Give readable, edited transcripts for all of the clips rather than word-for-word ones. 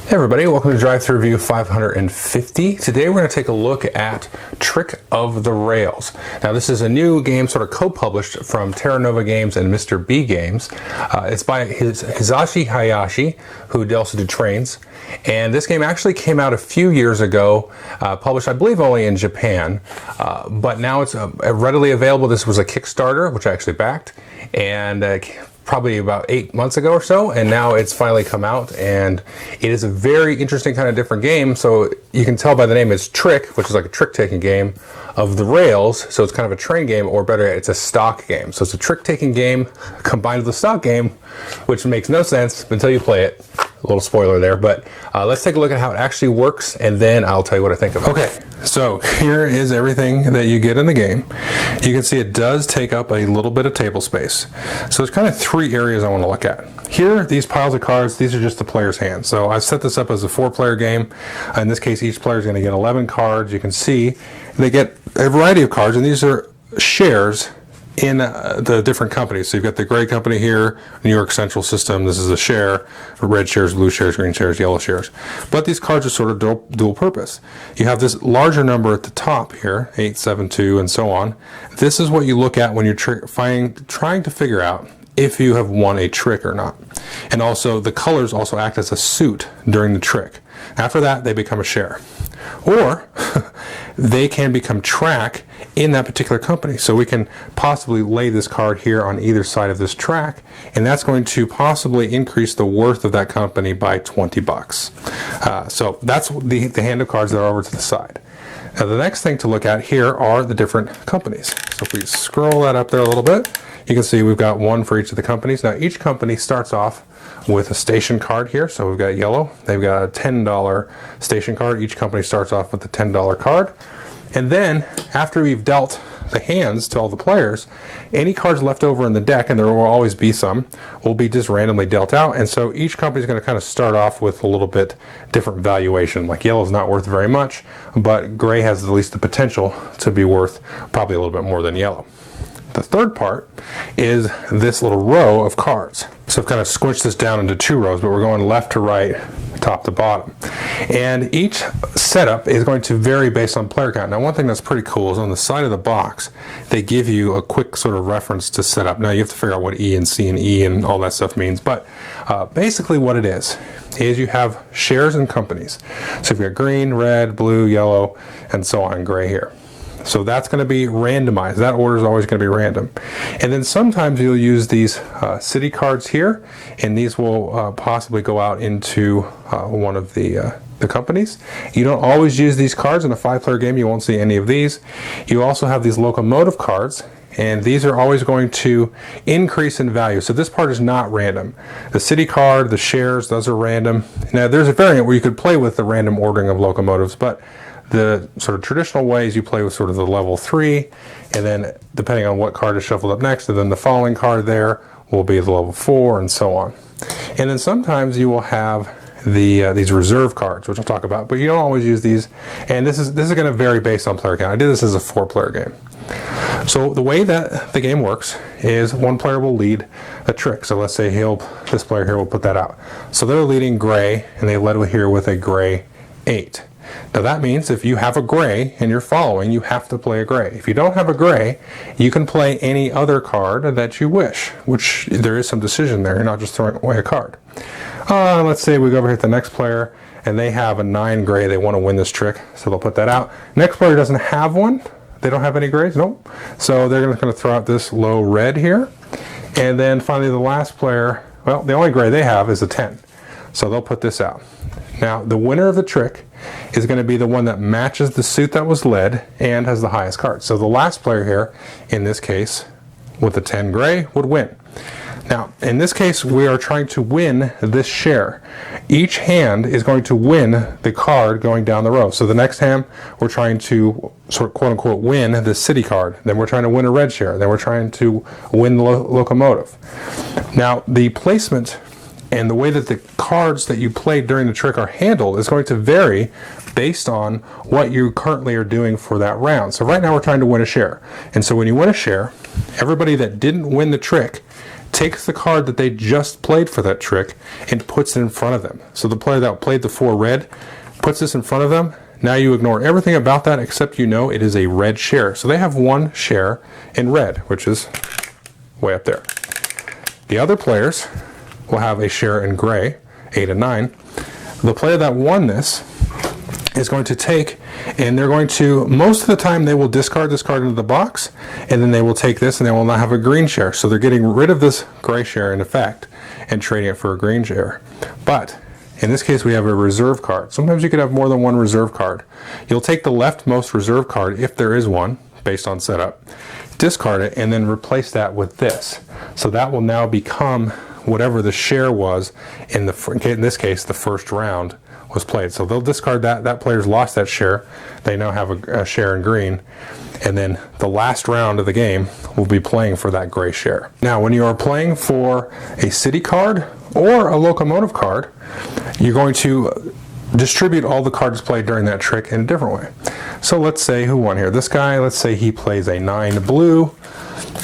Hey everybody, welcome to Drive Thru Review 550. Today we're going to take a look at Trick of the Rails. Now this is a new game sort of co-published from Terra Nova Games and Mr. B Games. It's by Hisashi Hayashi, who also did Trains. And this game actually came out a few years ago, published I believe only in Japan, but now it's readily available. This was a Kickstarter, which I actually backed, and probably about 8 months ago or so, and now it's finally come out, and it is a very interesting kind of different game. So you can tell by the name, it's Trick, which is like a trick-taking game of the rails. So it's kind of a train game, or better yet, it's a stock game. So it's a trick-taking game combined with a stock game, which makes no sense until you play it. A little spoiler there, but let's take a look at how it actually works, and then I'll tell you what I think of it. Okay, so here is everything that you get in the game. You can see it does take up a little bit of table space. So there's kind of three areas I want to look at. Here, these piles of cards, these are just the player's hands. So I've set this up as a 4-player game. In this case, each player is going to get 11 cards. You can see they get a variety of cards, and these are shares in the different companies. So you've got the gray company here, New York Central System, this is a share, red shares, blue shares, green shares, yellow shares. But these cards are sort of dual purpose. You have this larger number at the top here, 8, 7, 2, and so on. This is what you look at when you're trying to figure out if you have won a trick or not. And also the colors also act as a suit during the trick. After that, they become a share. Or they can become track in that particular company. So we can possibly lay this card here on either side of this track, and that's going to possibly increase the worth of that company by 20 bucks. So that's the hand of cards that are over to the side. Now the next thing to look at here are the different companies. So if we scroll that up there a little bit, you can see we've got one for each of the companies. Now each company starts off with a station card here. So we've got yellow. They've got a $10 station card. Each company starts off with a $10 card. And then after we've dealt the hands to all the players, any cards left over in the deck, and there will always be some, will be just randomly dealt out. And so each company is going to kind of start off with a little bit different valuation. Like yellow is not worth very much, but gray has at least the potential to be worth probably a little bit more than yellow. The third part is this little row of cards. So I've kind of squished this down into 2 rows, but we're going left to right, top to bottom. And each setup is going to vary based on player count. Now one thing that's pretty cool is on the side of the box, they give you a quick sort of reference to setup. Now you have to figure out what E and C and E and all that stuff means, but basically what it is you have shares and companies. So you've got green, red, blue, yellow, and so on, and gray here. So that's going to be randomized. That order is always going to be random. And then sometimes you'll use these city cards here, and these will possibly go out into one of the companies. You don't always use these cards in a 5-player game. You won't see any of these. You also have these locomotive cards, and these are always going to increase in value. So this part is not random. The city card, the shares, those are random. Now there's a variant where you could play with the random ordering of locomotives, but the sort of traditional ways you play with sort of the level 3, and then depending on what card is shuffled up next, and then the following card there will be the level 4, and so on. And then sometimes you will have these reserve cards, which I'll talk about, but you don't always use these. And this is going to vary based on player count. I did this as a 4-player game. So the way that the game works is one player will lead a trick. So let's say this player here will put that out. So they're leading gray, and they led here with a gray 8. Now that means if you have a gray and you're following, you have to play a gray. If you don't have a gray, you can play any other card that you wish, which there is some decision there. You're not just throwing away a card. Let's say we go over here to the next player, and they have a 9 gray. They want to win this trick, so they'll put that out. Next player doesn't have one. They don't have any grays. Nope. So they're going to throw out this low red here. And then finally the last player, well, the only gray they have is a 10. So they'll put this out. Now the winner of the trick is going to be the one that matches the suit that was led and has the highest card. So the last player here, in this case, with the 10 gray, would win. Now, in this case, we are trying to win this share. Each hand is going to win the card going down the row. So the next hand, we're trying to sort of quote-unquote win the city card. Then we're trying to win a red share. Then we're trying to win the locomotive. Now, the placement and the way that the cards that you played during the trick are handled is going to vary based on what you currently are doing for that round. So right now we're trying to win a share. And so when you win a share, everybody that didn't win the trick takes the card that they just played for that trick and puts it in front of them. So the player that played the 4 red puts this in front of them. Now you ignore everything about that except you know it is a red share. So they have 1 share in red, which is way up there. The other players will have a share in gray, 8 and 9. The player that won this is going to take, and they're going to, most of the time they will discard this card into the box, and then they will take this and they will not have a green share. So they're getting rid of this gray share in effect and trading it for a green share. But in this case we have a reserve card. Sometimes you could have more than 1 reserve card. You'll take the leftmost reserve card, if there is one, based on setup, discard it, and then replace that with this. So that will now become whatever the share was in this case the first round was played. So they'll discard that. That player's lost that share. They now have a share in green. And then the last round of the game will be playing for that gray share. Now when you are playing for a city card or a locomotive card, you're going to distribute all the cards played during that trick in a different way. So let's say who won here? This guy, let's say he plays a 9 blue,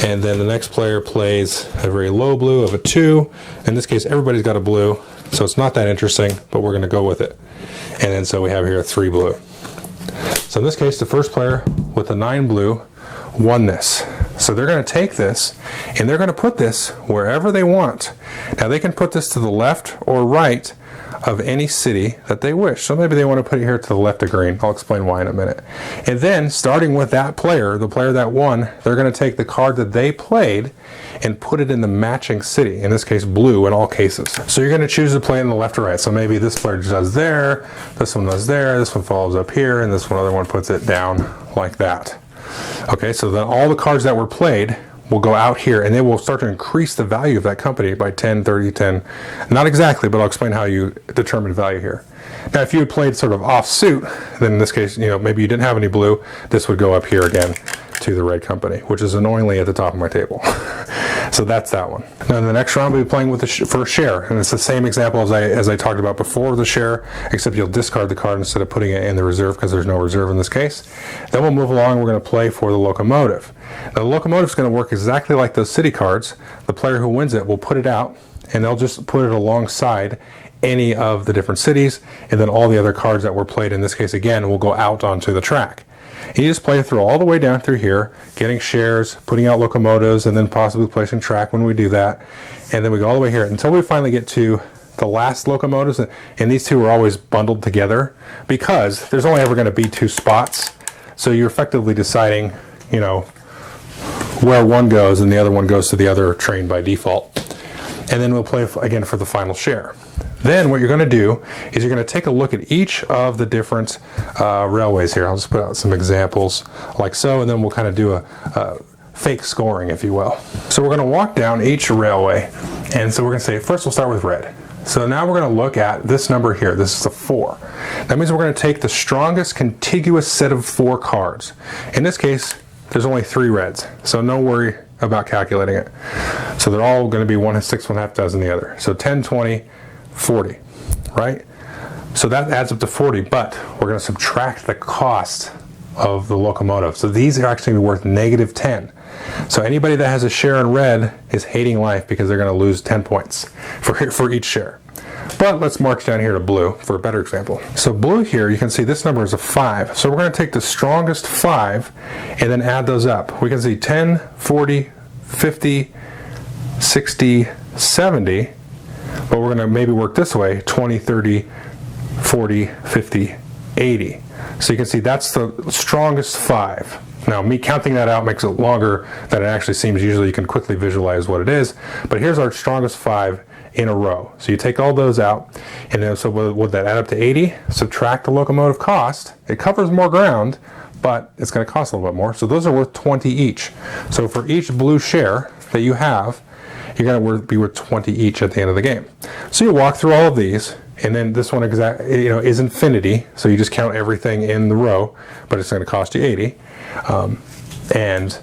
and then the next player plays a very low blue of a 2. In this case everybody's got a blue, so it's not that interesting, but we're going to go with it. And then so we have here a 3 blue. So in this case the first player with the 9 blue won this. So they're going to take this and they're going to put this wherever they want. Now they can put this to the left or right of any city that they wish. So maybe they want to put it here to the left of green. I'll explain why in a minute. And then starting with that player, the player that won, they're going to take the card that they played and put it in the matching city, in this case blue in all cases. So you're going to choose to play in the left or right. So maybe this player does there, this one does there, this one follows up here, and this one other one puts it down like that. Okay, so then all the cards that were played will go out here and they will start to increase the value of that company by 10, 30, 10. Not exactly, but I'll explain how you determine value here. Now if you had played sort of off suit, then in this case, maybe you didn't have any blue, this would go up here again to the red company, which is annoyingly at the top of my table. So that's that one. Now in the next round we'll be playing with for a share, and it's the same example as I talked about before with the share, except you'll discard the card instead of putting it in the reserve because there's no reserve in this case. Then we'll move along, we're going to play for the locomotive. Now the locomotive is going to work exactly like those city cards. The player who wins it will put it out and they'll just put it alongside any of the different cities, and then all the other cards that were played in this case again will go out onto the track. And you just play through all the way down through here, getting shares, putting out locomotives, and then possibly placing track when we do that. And then we go all the way here until we finally get to the last locomotives, and these two are always bundled together because there's only ever going to be 2 spots. So you're effectively deciding, where one goes and the other one goes to the other train by default. And then we'll play again for the final share. Then what you're going to do is you're going to take a look at each of the different railways here. I'll just put out some examples like so, and then we'll kind of do a fake scoring, if you will. So we're going to walk down each railway, and so we're going to say, first we'll start with red. So now we're going to look at this number here. This is a 4. That means we're going to take the strongest contiguous set of 4 cards. In this case, there's only 3 reds, so no worry about calculating it. So they're all going to be 1 6 1/2 dozen the other. So 10, 20, 40, right? So that adds up to 40, but we're going to subtract the cost of the locomotive. So these are actually worth -10. So anybody that has a share in red is hating life because they're going to lose 10 points for each share. But let's march down here to blue for a better example. So blue here, you can see this number is a 5. So we're going to take the strongest 5 and then add those up. We can see 10, 40, 50, 60, 70. But we're going to maybe work this way, 20, 30, 40, 50, 80. So you can see that's the strongest 5. Now me counting that out makes it longer than it actually seems. Usually you can quickly visualize what it is. But here's our strongest 5 in a row. So you take all those out, and then so would that add up to 80? Subtract the locomotive cost. It covers more ground, but it's going to cost a little bit more. So those are worth 20 each. So for each blue share that you have, you're going to be worth 20 each at the end of the game. So you walk through all of these, and then this one is infinity. So you just count everything in the row, but it's going to cost you 80. And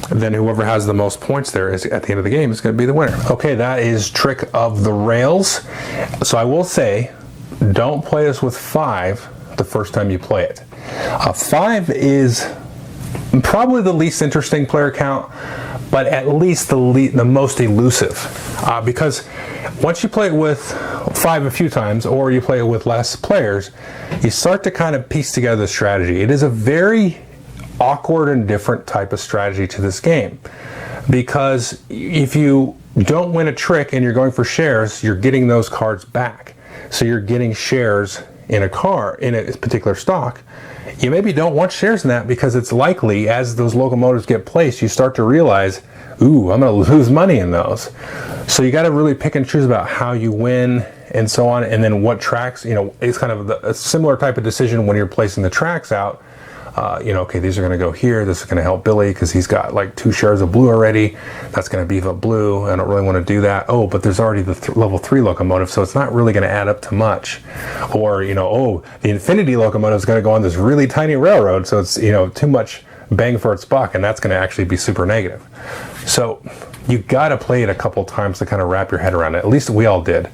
then whoever has the most points there is at the end of the game is going to be the winner. Okay, that is Trick of the Rails. So I will say, don't play this with 5 the first time you play it. 5 is probably the least interesting player count, but at least the most elusive. Because once you play it with 5 a few times, or you play it with less players, you start to kind of piece together the strategy. It is a very awkward and different type of strategy to this game, because if you don't win a trick and you're going for shares, you're getting those cards back. So you're getting shares in a particular stock. You maybe don't want shares in that, because it's likely as those locomotives get placed, you start to realize, ooh, I'm going to lose money in those. So you got to really pick and choose about how you win and so on, and then what tracks. It's kind of a similar type of decision when you're placing the tracks out. Okay, these are going to go here. This is going to help Billy because he's got like 2 shares of blue already. That's going to beef up blue. I don't really want to do that. Oh, but there's already the level 3 locomotive, so it's not really going to add up to much. Or, oh, the infinity locomotive is going to go on this really tiny railroad, so it's, too much bang for its buck, and that's going to actually be super negative. So you got to play it a couple times to kind of wrap your head around it. At least we all did,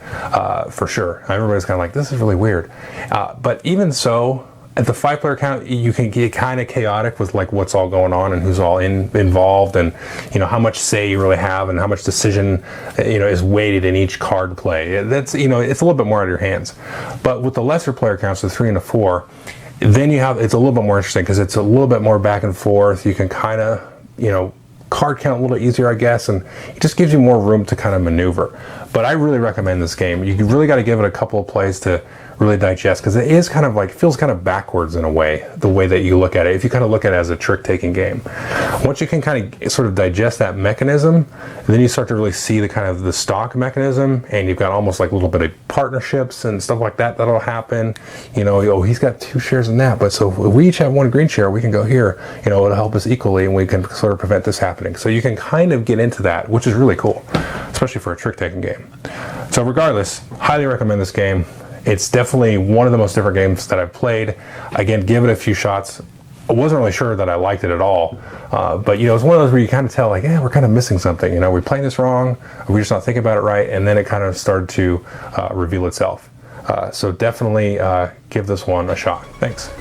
for sure. Everybody's kind of like, this is really weird. But even so, at the 5-player count, you can get kind of chaotic with like what's all going on and who's all involved, and how much say you really have, and how much decision is weighted in each card play. That's it's a little bit more out of your hands. But with the lesser player counts, the 3 and the 4, then it's a little bit more interesting, because it's a little bit more back and forth. You can kind of card count a little easier, I guess, and it just gives you more room to kind of maneuver. But I really recommend this game. You really got to give it a couple of plays to really digest, because it is kind of like, feels kind of backwards in a way, the way that you look at it, if you kind of look at it as a trick-taking game. Once you can kind of sort of digest that mechanism, then you start to really see the kind of the stock mechanism, and you've got almost like a little bit of partnerships and stuff like that that'll happen. Oh, he's got 2 shares in that, but so if we each have 1 green share, we can go here, it'll help us equally, and we can sort of prevent this happening. So you can kind of get into that, which is really cool, especially for a trick-taking game. So regardless, highly recommend this game. It's definitely one of the most different games that I've played. Again, give it a few shots. I wasn't really sure that I liked it at all, but it's one of those where you kind of tell, like, we're kind of missing something. Are we playing this wrong? Are we just not thinking about it right? And then it kind of started to reveal itself. So definitely give this one a shot. Thanks.